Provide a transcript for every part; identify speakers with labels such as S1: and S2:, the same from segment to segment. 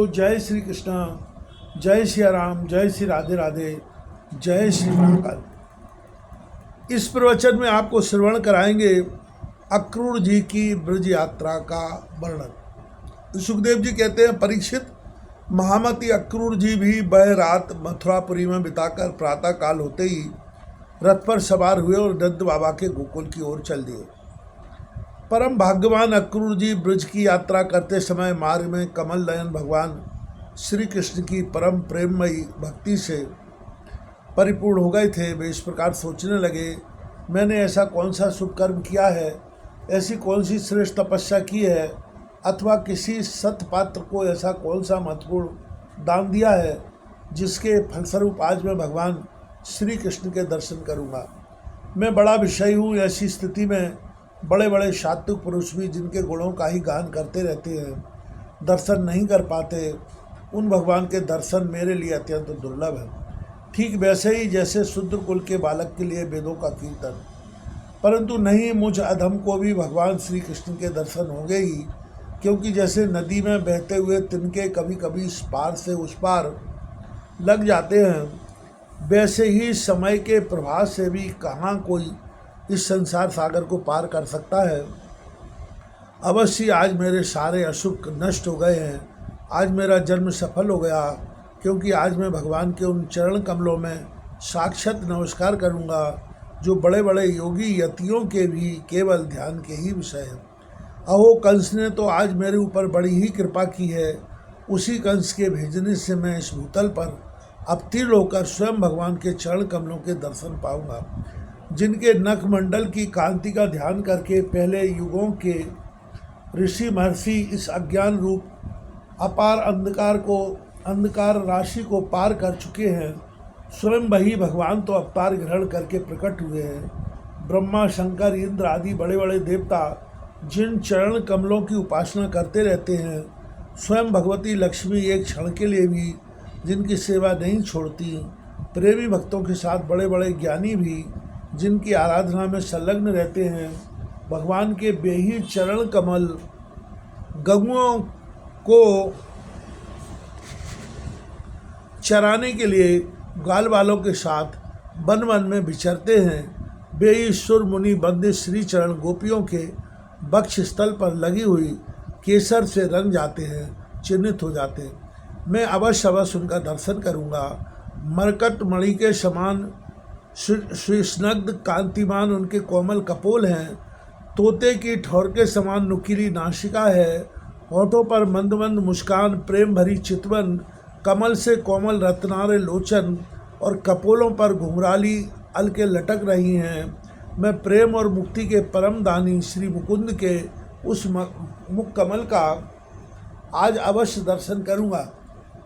S1: बोलो जय श्री कृष्णा, जय श्री राम, जय श्री राधे राधे, जय श्री महाकाल। इस प्रवचन में आपको श्रवण कराएंगे अक्रूर जी की ब्रज यात्रा का वर्णन। सुखदेव जी कहते हैं, परीक्षित, महामती अक्रूर जी भी वह रात मथुरापुरी में बिताकर प्रातः काल होते ही रथ पर सवार हुए और नंद बाबा के गोकुल की ओर चल दिए। परम भाग्यवान अक्रूर जी ब्रज की यात्रा करते समय मार्ग में कमल नयन भगवान श्री कृष्ण की परम प्रेममयी भक्ति से परिपूर्ण हो गए थे। वे इस प्रकार सोचने लगे, मैंने ऐसा कौन सा शुभ कर्म किया है, ऐसी कौन सी श्रेष्ठ तपस्या की है, अथवा किसी सत्पात्र को ऐसा कौन सा महत्वपूर्ण दान दिया है जिसके फलस्वरूप आज मैं भगवान श्री कृष्ण के दर्शन करूंगा। मैं बड़ा विषयी हूँ। ऐसी स्थिति में बड़े बड़े सात्विक पुरुष भी जिनके गुणों का ही गान करते रहते हैं, दर्शन नहीं कर पाते। उन भगवान के दर्शन मेरे लिए अत्यंत दुर्लभ है। ठीक वैसे ही जैसे शूद्र कुल के बालक के लिए वेदों का कीर्तन, परंतु नहीं, मुझ अधम को भी भगवान श्री कृष्ण के दर्शन होंगे ही, क्योंकि जैसे नदी में बहते हुए तिनके कभी कभी इस पार से उस पार लग जाते हैं, वैसे ही समय के प्रभाव से भी कहाँ कोई इस संसार सागर को पार कर सकता है। अवश्य आज मेरे सारे अशुभ नष्ट हो गए हैं। आज मेरा जन्म सफल हो गया, क्योंकि आज मैं भगवान के उन चरण कमलों में साक्षात नमस्कार करूंगा जो बड़े बड़े योगी यतियों के भी केवल ध्यान के ही विषय हैं। अहो, कंस ने तो आज मेरे ऊपर बड़ी ही कृपा की है। उसी कंस के भेजने से मैं इस भूतल पर अवतीर्ण होकर स्वयं भगवान के चरण कमलों के दर्शन पाऊंगा, जिनके नख मंडल की कांति का ध्यान करके पहले युगों के ऋषि महर्षि इस अज्ञान रूप अपार अंधकार राशि को पार कर चुके हैं। स्वयं वही भगवान तो अवतार ग्रहण करके प्रकट हुए हैं। ब्रह्मा, शंकर, इंद्र आदि बड़े बड़े देवता जिन चरण कमलों की उपासना करते रहते हैं, स्वयं भगवती लक्ष्मी एक क्षण के लिए भी जिनकी सेवा नहीं छोड़ती। प्रेमी भक्तों के साथ बड़े बड़े ज्ञानी भी जिनकी आराधना में संलग्न रहते हैं। भगवान के बेही चरण कमल गौओं को चराने के लिए ग्वाल वालों के साथ वन वन में विचरते हैं। बेही सुर मुनि बंदे श्री चरण गोपियों के वक्ष स्थल पर लगी हुई केसर से रंग जाते हैं, चिन्हित हो जाते हैं। मैं अवश्य उनका दर्शन करूंगा। मरकट मणि के समान स्निग्ध कांतिमान उनके कोमल कपोल हैं। तोते की ठोर के समान नुकीली नासिका है। होठों पर मंद मंद मुस्कान, प्रेम भरी चितवन, कमल से कोमल रत्नारे लोचन और कपोलों पर घुंघराली अलके लटक रही हैं। मैं प्रेम और मुक्ति के परम दानी श्री मुकुंद के उस मुख कमल का आज अवश्य दर्शन करूंगा,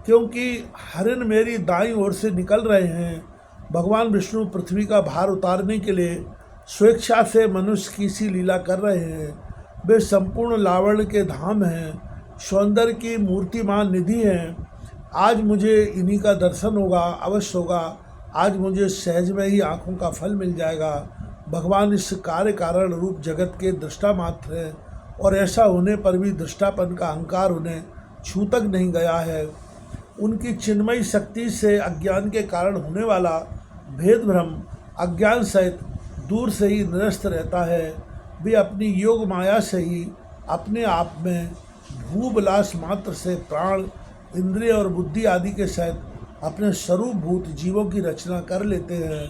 S1: क्योंकि हरिण मेरी दाईं ओर से निकल रहे हैं। भगवान विष्णु पृथ्वी का भार उतारने के लिए स्वेच्छा से मनुष्य की सी लीला कर रहे हैं। वे संपूर्ण लावण्य के धाम हैं, सौंदर्य की मूर्तिमान निधि हैं। आज मुझे इन्हीं का दर्शन होगा, अवश्य होगा। आज मुझे सहज में ही आँखों का फल मिल जाएगा। भगवान इस कार्य कारण रूप जगत के दृष्टा मात्र हैं, और ऐसा होने पर भी दृष्टापन का अहंकार उन्हें छू तक नहीं गया है। उनकी चिन्मयी शक्ति से अज्ञान के कारण होने वाला भेद भ्रम अज्ञान सहित दूर से ही निरस्त रहता है। वे अपनी योग माया से ही अपने आप में भूविलास मात्र से प्राण, इंद्रिय और बुद्धि आदि के सहित अपने स्वरूपभूत जीवों की रचना कर लेते हैं,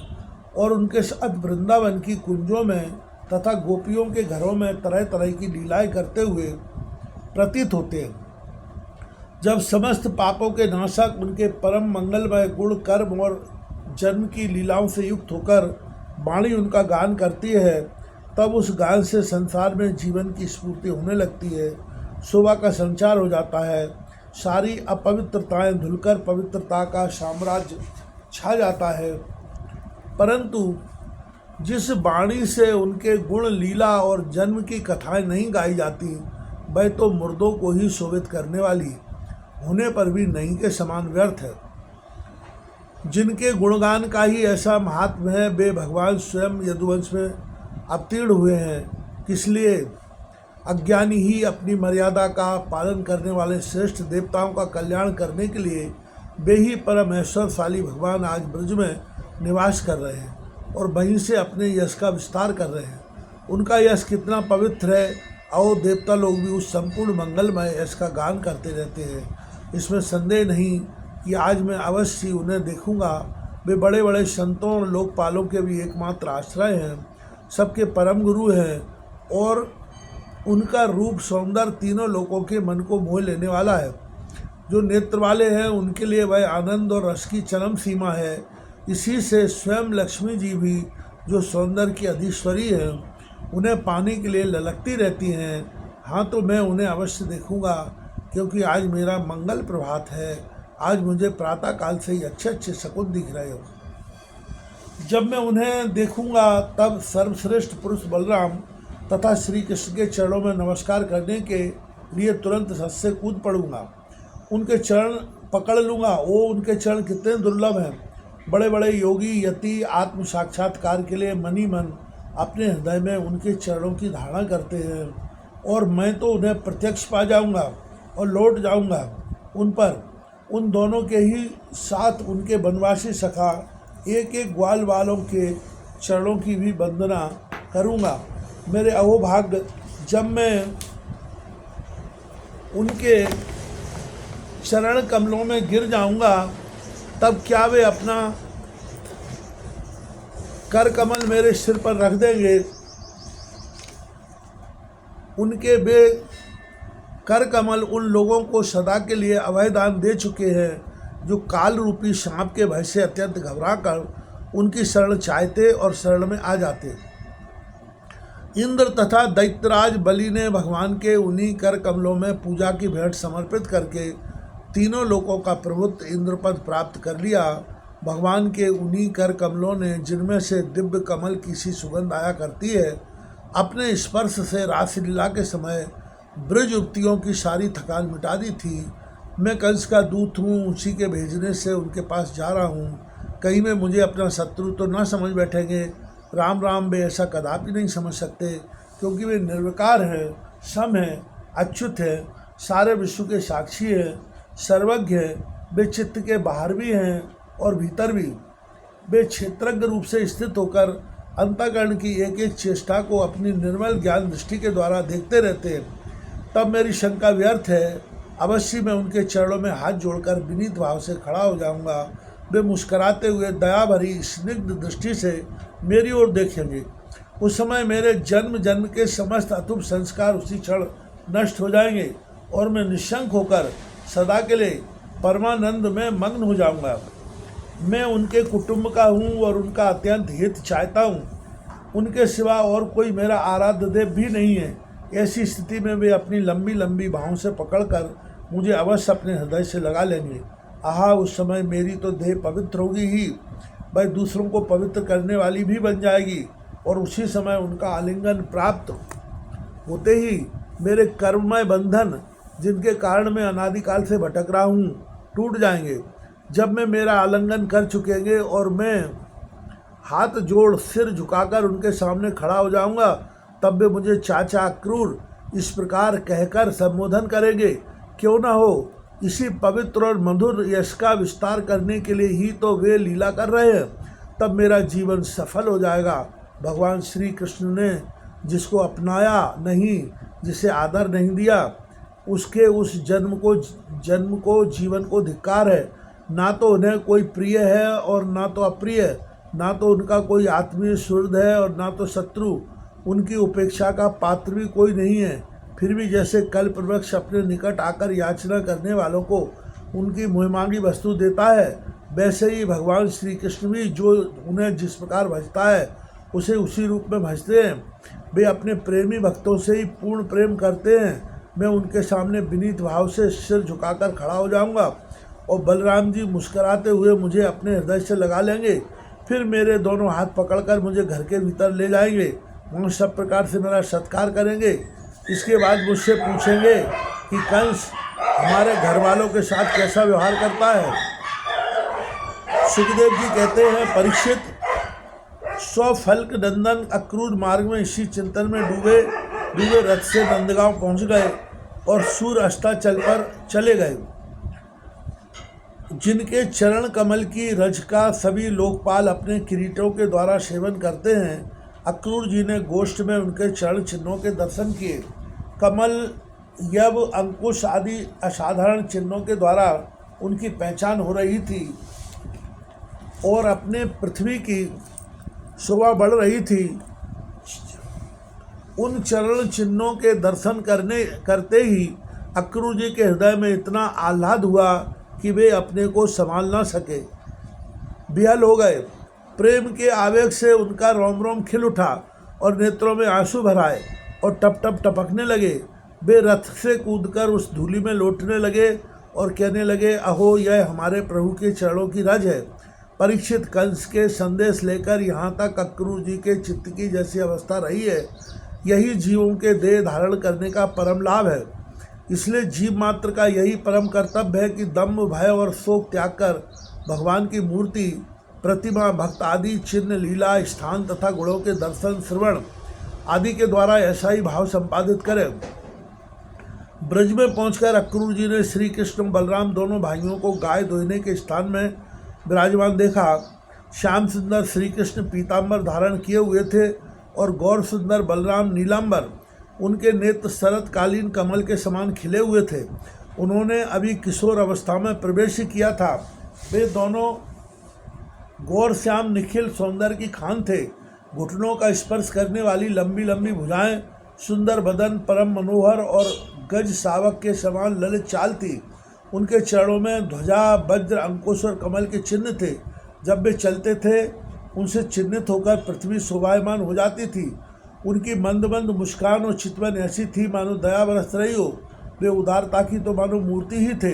S1: और उनके साथ वृंदावन की कुंजों में तथा गोपियों के घरों में तरह तरह की लीलाएं करते हुए प्रतीत होते हैं। जब समस्त पापों के नाशक उनके परम मंगलमय गुण, कर्म और जन्म की लीलाओं से युक्त होकर वाणी उनका गान करती है, तब उस गान से संसार में जीवन की स्फूर्ति होने लगती है। शोभा का संचार हो जाता है। सारी अपवित्रताएं धुलकर पवित्रता का साम्राज्य छा जाता है। परंतु जिस वाणी से उनके गुण, लीला और जन्म की कथाएं नहीं गाई जाती, वह तो मुर्दों को ही शोभित करने वाली होने पर भी नहीं के समान व्यर्थ है। जिनके गुणगान का ही ऐसा महात्म्य है, वे भगवान स्वयं यदुवंश में अवतीर्ण हुए हैं। इसलिए अज्ञानी ही अपनी मर्यादा का पालन करने वाले श्रेष्ठ देवताओं का कल्याण करने के लिए वे ही परमेश्वरशाली भगवान आज ब्रज में निवास कर रहे हैं और वहीं से अपने यश का विस्तार कर रहे हैं। उनका यश कितना पवित्र है और देवता लोग भी उस संपूर्ण मंगलमय यश का गान करते रहते हैं। इसमें संदेह नहीं कि आज मैं अवश्य उन्हें देखूंगा। वे बड़े बड़े संतों और लोकपालों के भी एकमात्र आश्रय हैं, सबके परम गुरु हैं और उनका रूप सौंदर्य तीनों लोगों के मन को मोह लेने वाला है। जो नेत्र वाले हैं उनके लिए वह आनंद और रस की चरम सीमा है। इसी से स्वयं लक्ष्मी जी भी जो सौंदर्य की अधीश्वरी है उन्हें पाने के लिए ललकती रहती हैं। हाँ, तो मैं उन्हें अवश्य देखूंगा क्योंकि आज मेरा मंगल प्रभात है। आज मुझे प्रातःकाल से ही अच्छे अच्छे शकुन दिख रहे हो। जब मैं उन्हें देखूंगा तब सर्वश्रेष्ठ पुरुष बलराम तथा श्री कृष्ण के चरणों में नमस्कार करने के लिए तुरंत हंस से कूद पड़ूंगा, उनके चरण पकड़ लूँगा। उनके चरण कितने दुर्लभ हैं। बड़े बड़े योगी यति आत्म साक्षात्कार के लिए मनी मन अपने हृदय में उनके चरणों की धारणा करते हैं और मैं तो उन्हें प्रत्यक्ष पा जाऊंगा और लौट जाऊंगा उन पर। उन दोनों के ही साथ उनके वनवासी सखा एक एक ग्वाल वालों के चरणों की भी वंदना करूंगा। मेरे अहोभाग्य, जब मैं उनके चरण कमलों में गिर जाऊंगा तब क्या वे अपना कर कमल मेरे सिर पर रख देंगे। उनके वे कर कमल उन लोगों को सदा के लिए अभयदान दे चुके हैं जो काल रूपी सांप के भय से अत्यंत घबराकर उनकी शरण चाहते और शरण में आ जाते। इंद्र तथा दैत्यराज बलि ने भगवान के उन्हीं कर कमलों में पूजा की भेंट समर्पित करके तीनों लोकों का प्रभुत्व इंद्रपद प्राप्त कर लिया। भगवान के उन्हीं कर कमलों ने, जिनमें से दिव्य कमल की सी सुगंध आया करती है, अपने स्पर्श से रासलीला के समय ब्रज युवतियों की सारी थकान मिटा दी थी। मैं कंस का दूत हूँ, उसी के भेजने से उनके पास जा रहा हूँ। कहीं में मुझे अपना शत्रु तो ना समझ बैठेंगे। राम राम वे ऐसा कदापि नहीं समझ सकते क्योंकि वे निर्विकार हैं, सम हैं, अच्युत हैं, सारे विश्व के साक्षी हैं, सर्वज्ञ हैं। वे चित्त के बाहर भी हैं और भीतर भी। वे क्षेत्रज्ञ रूप से स्थित होकर अंतःकरण की एक एक चेष्टा को अपनी निर्मल ज्ञान दृष्टि के द्वारा देखते रहते हैं। तब मेरी शंका व्यर्थ है। अवश्य मैं उनके चरणों में हाथ जोड़कर विनीत भाव से खड़ा हो जाऊंगा। वे मुस्कुराते हुए दया भरी स्निग्ध दृष्टि से मेरी ओर देखेंगे। उस समय मेरे जन्म जन्म के समस्त अतुप संस्कार उसी क्षण नष्ट हो जाएंगे और मैं निशंक होकर सदा के लिए परमानंद में मग्न हो जाऊंगा। मैं उनके कुटुंब का हूँ और उनका अत्यंत हित चाहता हूँ। उनके सिवा और कोई मेरा आराध्य देव भी नहीं है। ऐसी स्थिति में वे अपनी लंबी लंबी बाहों से पकड़कर मुझे अवश्य अपने हृदय से लगा लेंगे। आहा, उस समय मेरी तो देह पवित्र होगी ही, वह दूसरों को पवित्र करने वाली भी बन जाएगी और उसी समय उनका आलिंगन प्राप्त होते ही मेरे कर्ममय बंधन, जिनके कारण मैं अनादिकाल से भटक रहा हूँ, टूट जाएंगे। जब मैं मेरा आलिंगन कर चुकेंगे और मैं हाथ जोड़ सिर झुकाकर उनके सामने खड़ा हो जाऊंगा, तब वे मुझे चाचा अक्रूर इस प्रकार कहकर संबोधन करेंगे। क्यों ना हो, इसी पवित्र और मधुर यश का विस्तार करने के लिए ही तो वे लीला कर रहे हैं। तब मेरा जीवन सफल हो जाएगा। भगवान श्री कृष्ण ने जिसको अपनाया नहीं, जिसे आदर नहीं दिया, उसके उस जन्म को जीवन को धिक्कार है। ना तो उन्हें कोई प्रिय है और ना तो अप्रिय, ना तो उनका कोई आत्मीय सुहृद है और ना तो शत्रु। उनकी उपेक्षा का पात्र भी कोई नहीं है। फिर भी जैसे कल्प वृक्ष अपने निकट आकर याचना करने वालों को उनकी मुहमांगी वस्तु देता है, वैसे ही भगवान श्री कृष्ण भी जो उन्हें जिस प्रकार भजता है उसे उसी रूप में भजते हैं। वे अपने प्रेमी भक्तों से ही पूर्ण प्रेम करते हैं। मैं उनके सामने विनीत भाव से सिर झुकाकर खड़ा हो जाऊंगा और बलराम जी मुस्कुराते हुए मुझे अपने हृदय से लगा लेंगे। फिर मेरे दोनों हाथ पकड़कर मुझे घर के भीतर ले जाएंगे। वहाँ सब प्रकार से मेरा सत्कार करेंगे। इसके बाद मुझसे पूछेंगे कि कंस हमारे घर वालों के साथ कैसा व्यवहार करता है। सुखदेव जी कहते हैं, परीक्षित, स्वफल्क नंदन अक्रूर मार्ग में इसी चिंतन में डूबे भी वे रथ से नंदगांव पहुंच गए और सूर्य अस्ताचल पर चले गए। जिनके चरण कमल की रज का सभी लोकपाल अपने किरीटों के द्वारा सेवन करते हैं, अक्रूर जी ने गोष्ठ में उनके चरण चिन्हों के दर्शन किए। कमल, यव, अंकुश आदि असाधारण चिन्हों के द्वारा उनकी पहचान हो रही थी और अपने पृथ्वी की शोभा बढ़ रही थी। उन चरण चिन्हों के दर्शन करते ही अक्रूर जी के हृदय में इतना आह्लाद हुआ कि वे अपने को संभाल ना सके, बेहाल हो गए। प्रेम के आवेग से उनका रोम रोम खिल उठा और नेत्रों में आंसू भर आए और टप टप टपकने लगे। वे रथ से कूदकर उस धूलि में लौटने लगे और कहने लगे, अहो, यह हमारे प्रभु के चरणों की रज है। परीक्षित, कंस के संदेश लेकर यहाँ तक अक्रूर जी के चित्त की जैसी अवस्था रही है, यही जीवों के देह धारण करने का परम लाभ है। इसलिए जीव मात्र का यही परम कर्तव्य है कि दम्भ, भय और शोक त्याग कर भगवान की मूर्ति, प्रतिमा, भक्त आदि चिन्ह, लीला, स्थान तथा गुणों के दर्शन, श्रवण आदि के द्वारा ऐसा ही भाव संपादित करें। ब्रज में पहुंचकर अक्रूर जी ने श्री कृष्ण बलराम दोनों भाइयों को गाय दोहने के स्थान में विराजमान देखा। श्याम सुंदर श्री कृष्ण पीताम्बर धारण किए हुए थे और गौर सुंदर बलराम नीलांबर। उनके नेत्र शरतकालीन कमल के समान खिले हुए थे। उन्होंने अभी किशोर अवस्था में प्रवेश किया था। वे दोनों गौर श्याम निखिल सौंदर्य की खान थे। घुटनों का स्पर्श करने वाली लंबी लंबी भुजाएं, सुंदर बदन, परम मनोहर और गज शावक के समान ललित चाल थी। उनके चरणों में ध्वजा, वज्र, अंकुश और कमल के चिन्ह थे। जब वे चलते थे उनसे चिन्हित होकर पृथ्वी शोभायमान हो जाती थी। उनकी मंद मंद मुस्कान और चितवन ऐसी थी मानो दया बरस रही हो। वे उदारता की तो मानो मूर्ति ही थे।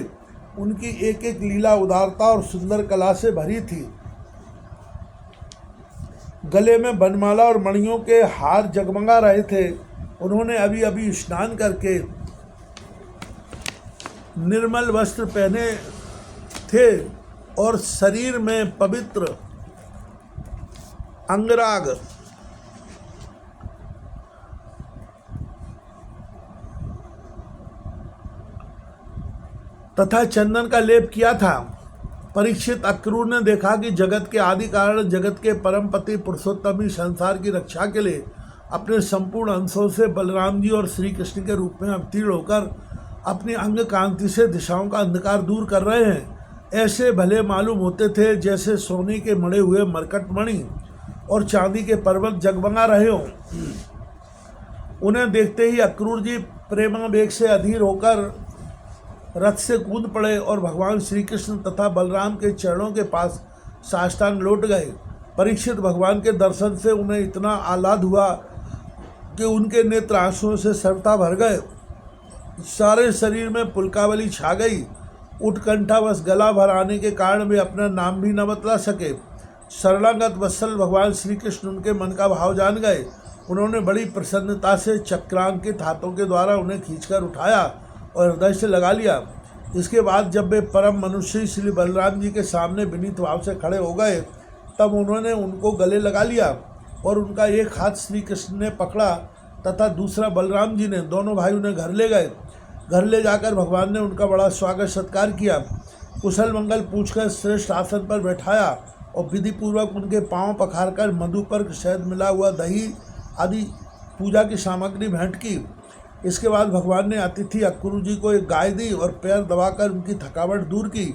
S1: उनकी एक एक लीला उदारता और सुंदर कला से भरी थी। गले में बनमाला और मणियों के हार जगमगा रहे थे। उन्होंने अभी अभी स्नान करके निर्मल वस्त्र पहने थे और शरीर में पवित्र अंगराग तथा चंदन का लेप किया था। परीक्षित, अक्रूर ने देखा कि जगत के आदि कारण, जगत के परमपति पुरुषोत्तम संसार की रक्षा के लिए अपने संपूर्ण अंशों से बलराम जी और श्री कृष्ण के रूप में अवतीर्ण होकर अपनी अंग कांति से दिशाओं का अंधकार दूर कर रहे हैं। ऐसे भले मालूम होते थे जैसे सोने के मढ़े हुए मरकटमणि और चांदी के पर्वत जगमगा रहे हों। उन्हें देखते ही अक्रूर जी प्रेमावेग से अधीर होकर रथ से कूद पड़े और भगवान श्री कृष्ण तथा बलराम के चरणों के पास साष्टांग लौट गए। परीक्षित, भगवान के दर्शन से उन्हें इतना आह्लाद हुआ कि उनके नेत्र आंसुओं से सरता भर गए। सारे शरीर में पुलकावली छा गई। उत्कंठावश गला भर आने के कारण वे अपना नाम भी न बतला सके। शरणागत वत्सल भगवान श्री कृष्ण उनके मन का भाव जान गए। उन्होंने बड़ी प्रसन्नता से चक्रांकित हाथों के द्वारा उन्हें खींचकर उठाया और हृदय से लगा लिया। इसके बाद जब वे परम मनुष्य श्री बलराम जी के सामने विनीत भाव से खड़े हो गए, तब उन्होंने उनको गले लगा लिया और उनका एक हाथ श्री कृष्ण ने पकड़ा तथा दूसरा बलराम जी ने। दोनों भाई उन्हें घर ले गए। घर ले जाकर भगवान ने उनका बड़ा स्वागत सत्कार किया। कुशल मंगल पूछकर श्रेष्ठ आसन पर बैठाया और विधि पूर्वक उनके पांव पखारकर मधुपर्क, शहद मिला हुआ दही आदि पूजा की सामग्री भेंट की। इसके बाद भगवान ने अतिथि अक्रूर जी को एक गाय दी और पैर दबाकर उनकी थकावट दूर की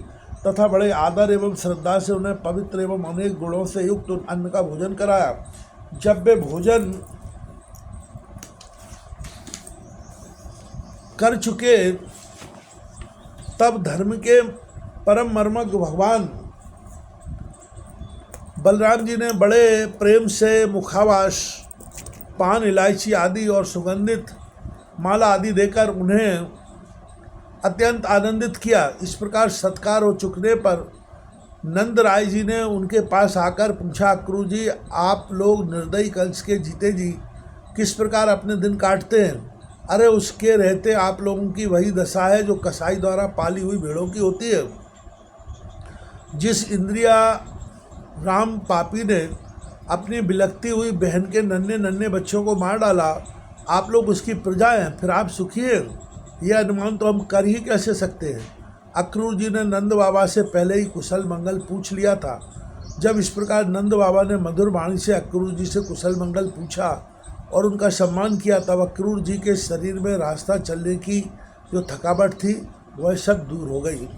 S1: तथा बड़े आदर एवं श्रद्धा से उन्हें पवित्र एवं अनेक गुणों से युक्त अन्न का भोजन कराया। जब वे भोजन कर चुके तब धर्म के परम मर्मज्ञ भगवान बलराम जी ने बड़े प्रेम से मुखावास, पान, इलायची आदि और सुगंधित माला आदि देकर उन्हें अत्यंत आनंदित किया। इस प्रकार सत्कार हो चुकने पर नंद राय जी ने उनके पास आकर पूछा, अक्रूर जी, आप लोग निर्दयी कंस के जीते जी किस प्रकार अपने दिन काटते हैं? अरे उसके रहते आप लोगों की वही दशा है जो कसाई द्वारा पाली हुई भेड़ों की होती है। जिस इंद्रिया राम पापी ने अपनी बिलखती हुई बहन के नन्हे नन्हे बच्चों को मार डाला, आप लोग उसकी प्रजा हैं, फिर आप सुखी हैं, यह अनुमान तो हम कर ही कैसे सकते हैं। अक्रूर जी ने नंद बाबा से पहले ही कुशल मंगल पूछ लिया था। जब इस प्रकार नंद बाबा ने मधुर वाणी से अक्रूर जी से कुशल मंगल पूछा और उनका सम्मान किया, तब अक्रूर जी के शरीर में रास्ता चलने की जो थकावट थी वह सब दूर हो गई।